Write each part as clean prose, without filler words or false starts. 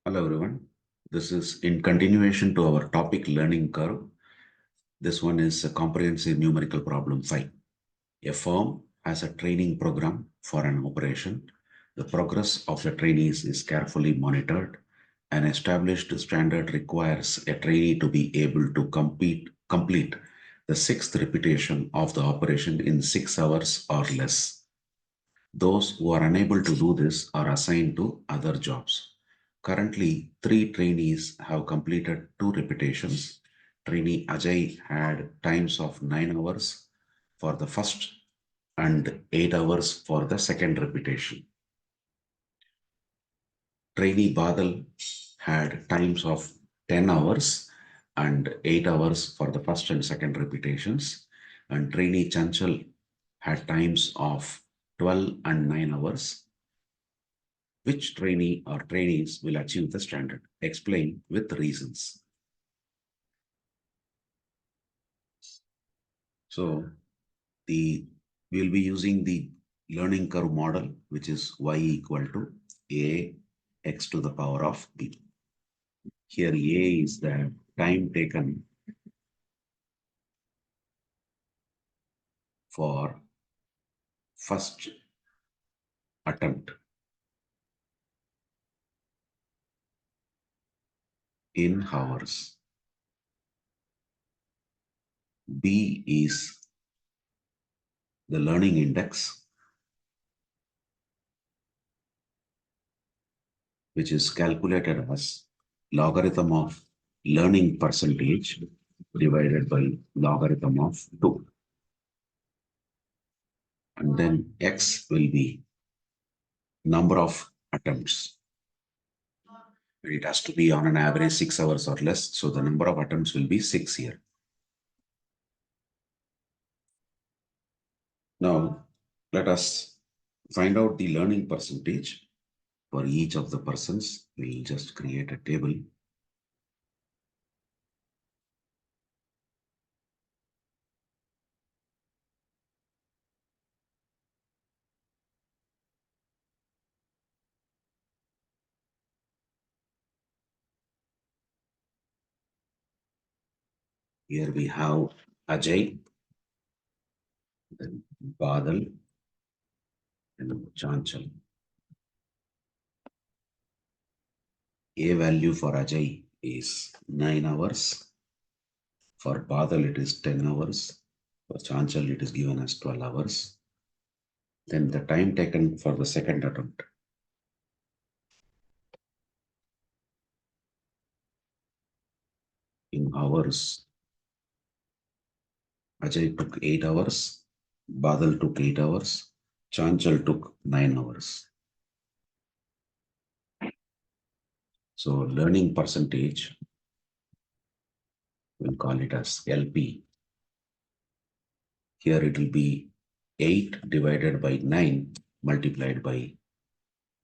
Hello everyone. This is in continuation to our topic learning curve. This one is a comprehensive numerical problem 5. A firm has a training program for an operation. The progress of the trainees is carefully monitored. An established standard requires a trainee to be able to complete the 6th repetition of the operation in 6 hours or less. Those who are unable to do this are assigned to other jobs. Currently, 3 trainees have completed 2 repetitions. Trainee Ajay had times of 9 hours for the first and 8 hours for the second repetition. Trainee Badal had times of 10 hours and 8 hours for the first and second repetitions. And trainee Chanchal had times of 12 and 9 hours. Which trainee or trainees will achieve the standard? Explain with reasons. So we will be using the learning curve model, which is y equal to a x to the power of b. Here a is the time taken for first attempt in hours. B is the learning index, which is calculated as logarithm of learning percentage divided by logarithm of 2. And then x will be number of attempts. It has to be on an average 6 hours or less. So the number of attempts will be 6 here. Now, let us find out the learning percentage for each of the persons. We'll just create a table. Here we have Ajay, then Badal, and Chanchal. A value for Ajay is 9 hours. For Badal, it is 10 hours. For Chanchal, it is given as 12 hours. Then the time taken for the second attempt. In hours, Ajay took 8 hours, Badal took 8 hours, Chanchal took 9 hours. So learning percentage, we'll call it as LP. Here it will be 8 divided by 9 multiplied by,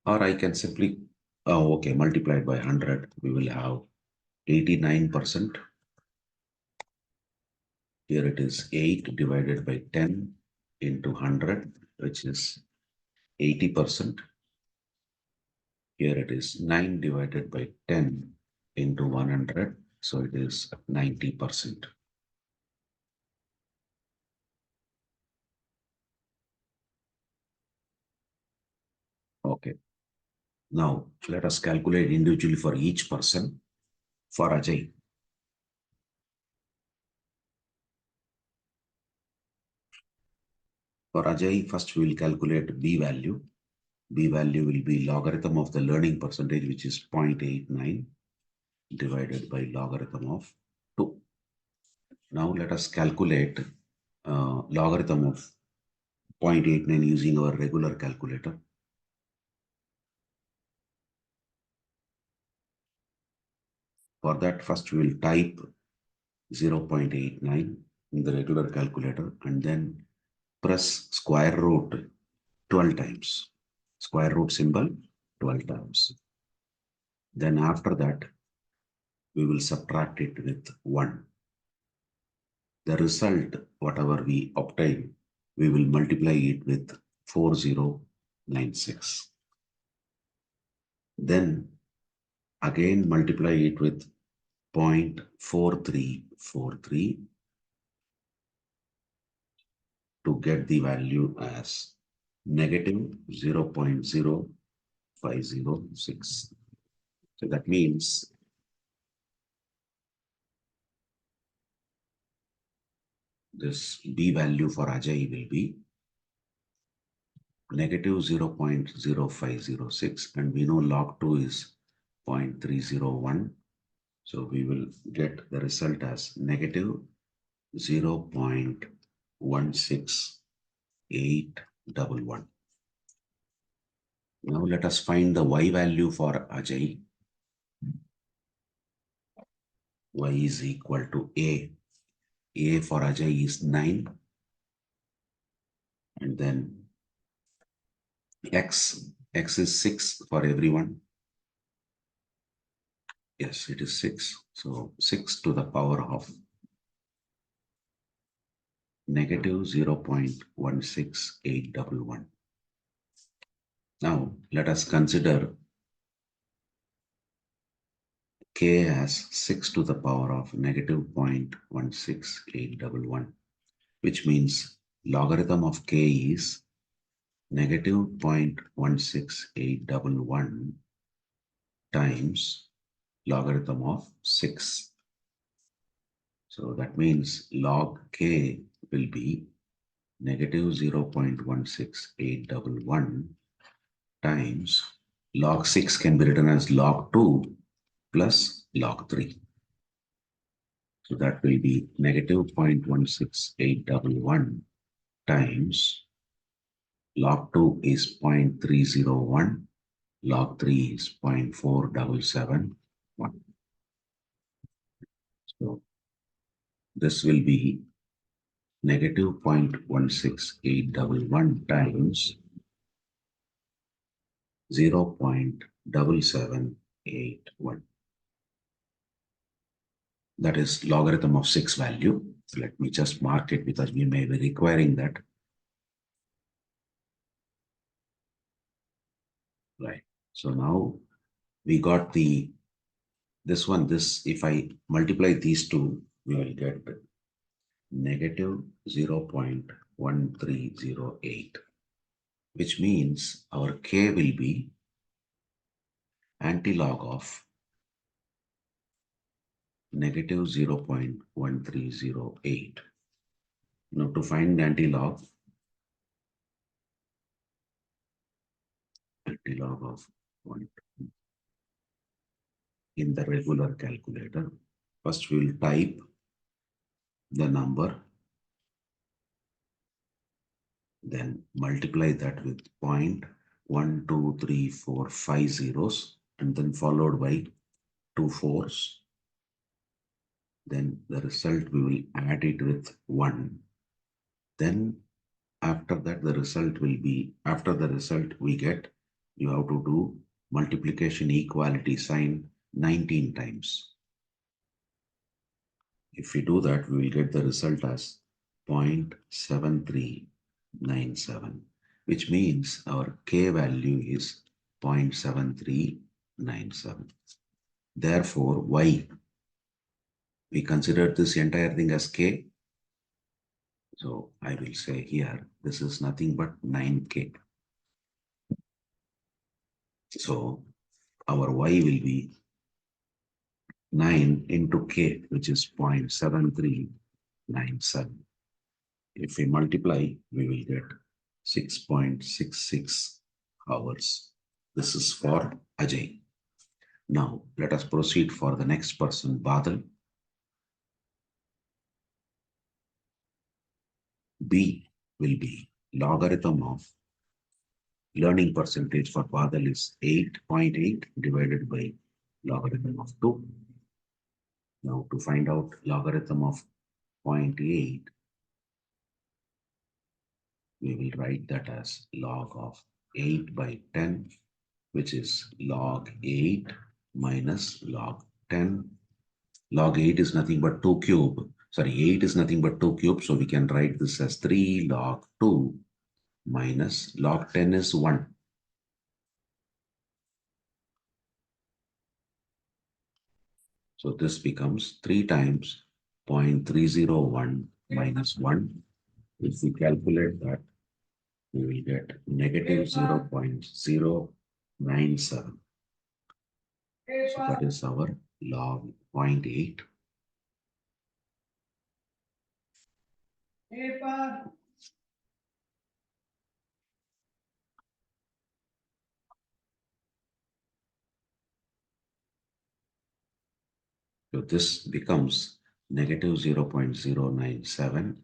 or I can simply, multiplied by 100, we will have 89%. Here it is 8 divided by 10 into 100, which is 80%. Here it is 9 divided by 10 into 100. So it is 90%. Okay. Now let us calculate individually for each person. For Ajay, first we will calculate B value. B value will be logarithm of the learning percentage, which is 0.89 divided by logarithm of 2. Now let us calculate logarithm of 0.89 using our regular calculator. For that, first we will type 0.89 in the regular calculator and then press square root 12 times. Square root symbol 12 times. Then after that, we will subtract it with 1. The result, whatever we obtain, we will multiply it with 4096. Then Again, multiply it with 0.4343 to get the value as negative 0.0506. So that means this B value for Ajay will be negative 0.0506, and we know log 2 is 0.301. So we will get the result as negative 0.16811. Now let us find the Y value for Ajay. Y is equal to A. A for Ajay is 9. And then X is 6 for everyone. Yes, it is 6. So 6 to the power of negative 0.16811. Now let us consider K as 6 to the power of negative 0.16811, which means logarithm of K is negative 0.16811 times logarithm of 6. So that means log K will be negative 0.16811 times log 6 can be written as log 2 plus log 3. So that will be negative 0.16811 times log 2 is 0.301, log 3 is 0.4771. So this will be negative 0.16811 times 0.7781. That is logarithm of 6 value. So let me just mark it because we may be requiring that. Right. So now we got this if I multiply these two, we will get negative 0.1308, which means our K will be antilog of negative 0.1308. Now to find the antilog of 1 in the regular calculator, first we will type the number, then multiply that with 0.12345 zeros, and then followed by 2 fours. Then the result we will add it with 1. Then after that the result will be, after the result we get, you have to do multiplication equality sign 19 times. If we do that, we will get the result as 0.7397, which means our K value is 0.7397. Therefore, Y, we consider this entire thing as K. So I will say here, this is nothing but 9K. So our Y will be 9 into K, which is 0.7397. If we multiply, we will get 6.66 hours. This is for Ajay. Now, let us proceed for the next person, Badal. B will be logarithm of learning percentage for Badal is 8.8 divided by logarithm of 2. Now, to find out logarithm of 0.8, we will write that as log of 8 by 10, which is log 8 minus log 10. Log 8 is nothing but 2 cube. Sorry, 8 is nothing but 2 cube. So we can write this as 3 log 2 minus log 10 is 1. So this becomes 3 times 0.301 minus 1. If we calculate that, we will get negative 0.097. So that is our log 0.8. So this becomes negative 0.097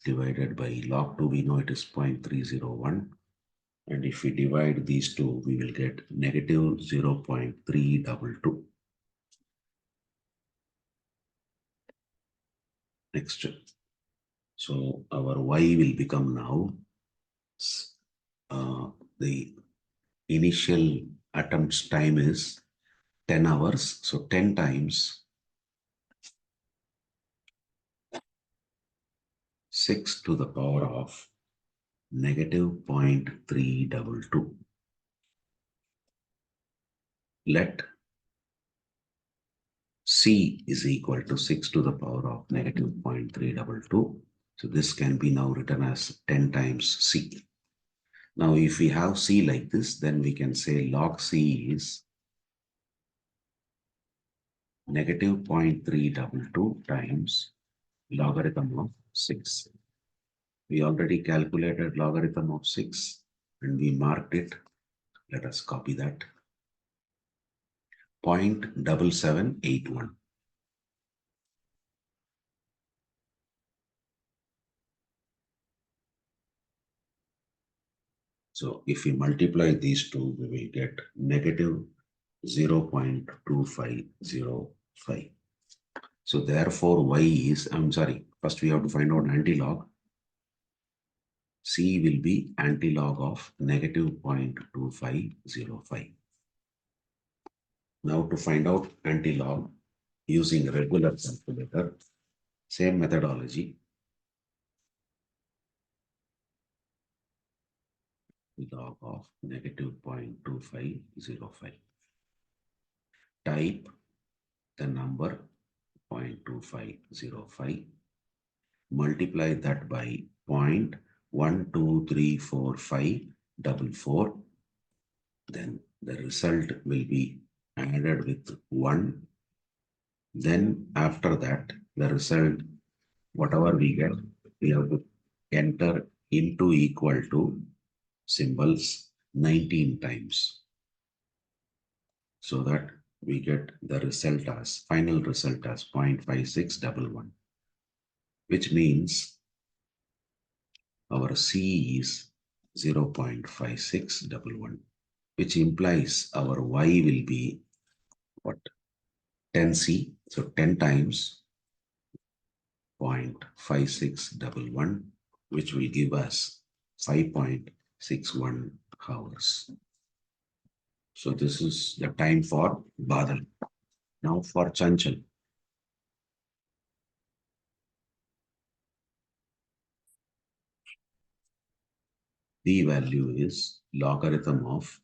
divided by log 2, we know it is 0.301. And if we divide these two, we will get negative 0.322. Next. So our y will become now the initial attempts time is 10 hours. So 10 times 6 to the power of negative 0.322. Let C is equal to 6 to the power of negative 0.322. So this can be now written as 10 times C. Now, if we have C like this, then we can say log C is negative 0.322 times logarithm of 6. We already calculated logarithm of 6 and we marked it. Let us copy that. 0.7781. So if we multiply these two, we will get negative 0.2505. So therefore, y is, I'm sorry, first we have to find out antilog. C will be antilog of negative 0.2505. Now to find out antilog using regular calculator, same methodology. Log of negative 0.2505. Type the number 0.2505. Multiply that by 0.1234544. Then the result will be added with 1. Then after that, the result, whatever we get, we have to enter into equal to symbols 19 times. So that we get the result as, final result as 0.5611, which means our C is 0.5611, which implies our Y will be what? 10C. So 10 times 0.5611, which will give us 5.61 hours. So this is the time for Badal. Now for Chanchal. The value is logarithm of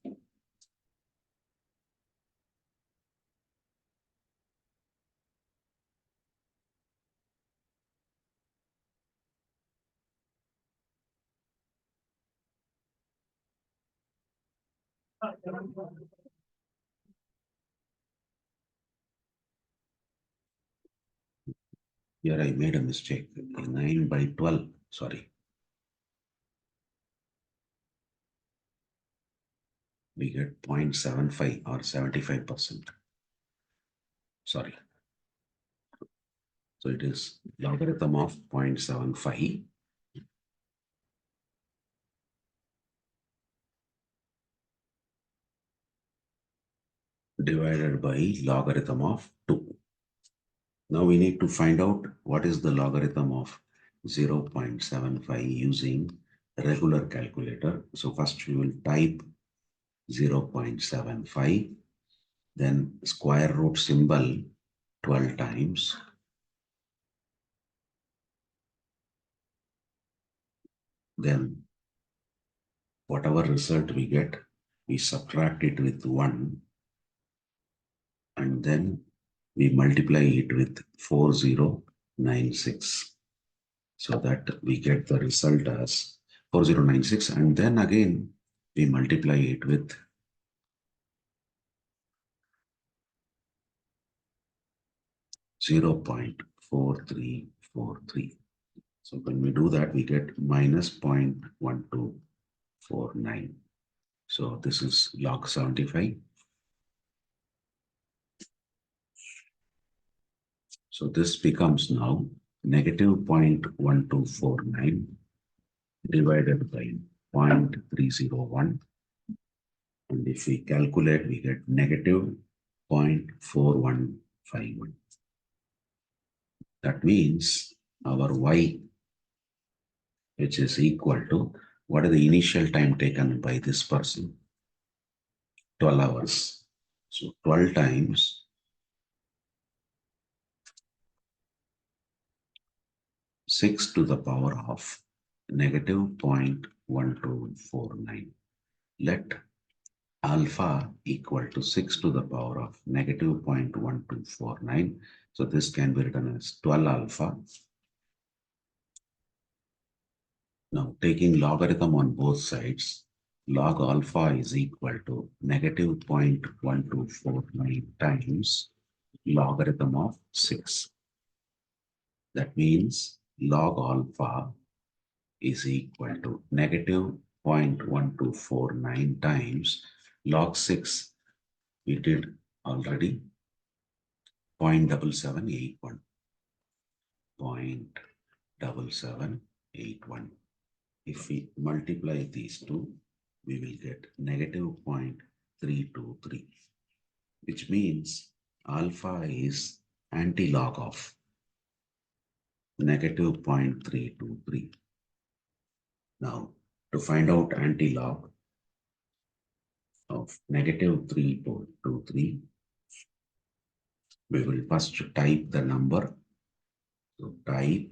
here I made a mistake. 9 by 12. Sorry. We get 0.75 or 75%. Sorry. So it is logarithm of 0.75 divided by logarithm of 2. Now we need to find out what is the logarithm of 0.75 using regular calculator. So first we will type 0.75, then square root symbol 12 times. Then whatever result we get, we subtract it with 1, and then we multiply it with 4096 so that we get the result as 4096, and then again we multiply it with 0.4343. So when we do that, we get minus 0.1249. So this is log 75. So this becomes now negative 0.1249 divided by 0.301. And if we calculate, we get negative 0.4151. That means our y, which is equal to, what is the initial time taken by this person? 12 hours. So 12 times 6 to the power of negative 0.1249. Let alpha equal to 6 to the power of negative 0.1249. So this can be written as 12 alpha. Now taking logarithm on both sides, log alpha is equal to negative 0.1249 times logarithm of 6. That means log alpha is equal to negative 0.1249 times log 6. We did already 0.7781. 0.7781. If we multiply these two, we will get negative 0.323, which means alpha is anti-log of negative 0.323. Now, to find out anti-log of negative 323, we will first type the number. So type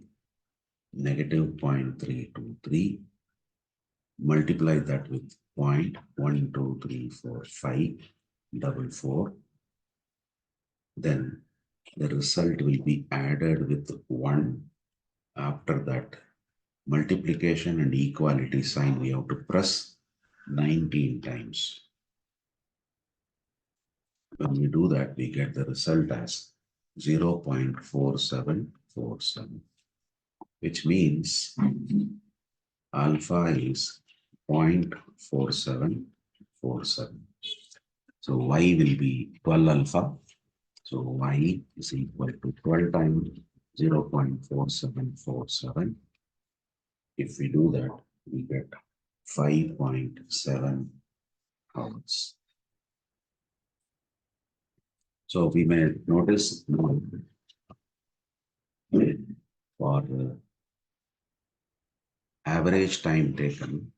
negative 0.323, multiply that with 0.1234544. Then the result will be added with 1. After that, multiplication and equality sign we have to press 19 times. When we do that, we get the result as 0.4747, which means alpha is 0.4747. So y will be 12 alpha. So y is equal to 12 times 0.4747. If we do that, we get 5.7 hours. So we may notice for average time taken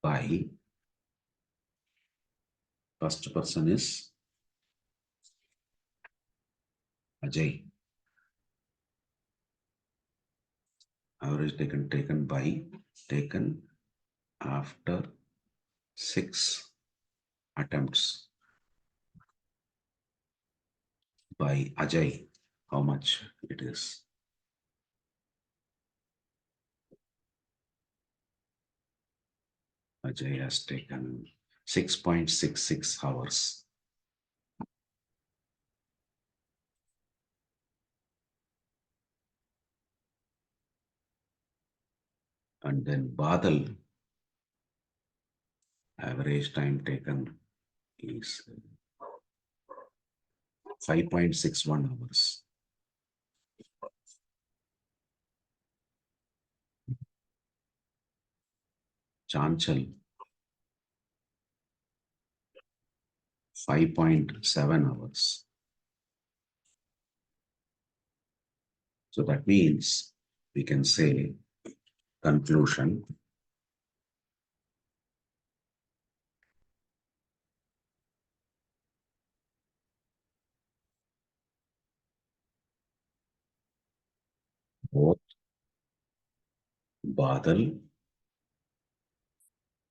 by first person is Ajay. Average taken after 6 attempts by Ajay. How much it is? Ajay has taken 6.66 hours. And then Badal, average time taken is 5.61 hours. Chanchal, 5.7 hours. So that means we can say conclusion. Both Badal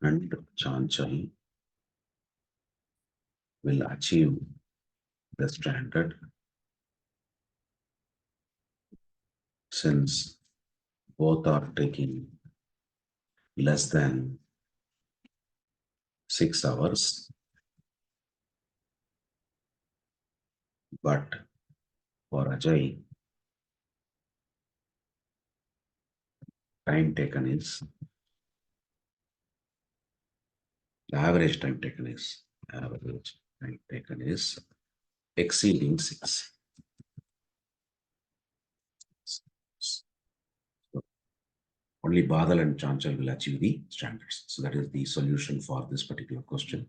and Chanchal will achieve the standard since both are taking less than 6 hours. But for Ajay, time taken is average time taken is exceeding 6. So only Badal and Chanchal will achieve the standards. So that is the solution for this particular question.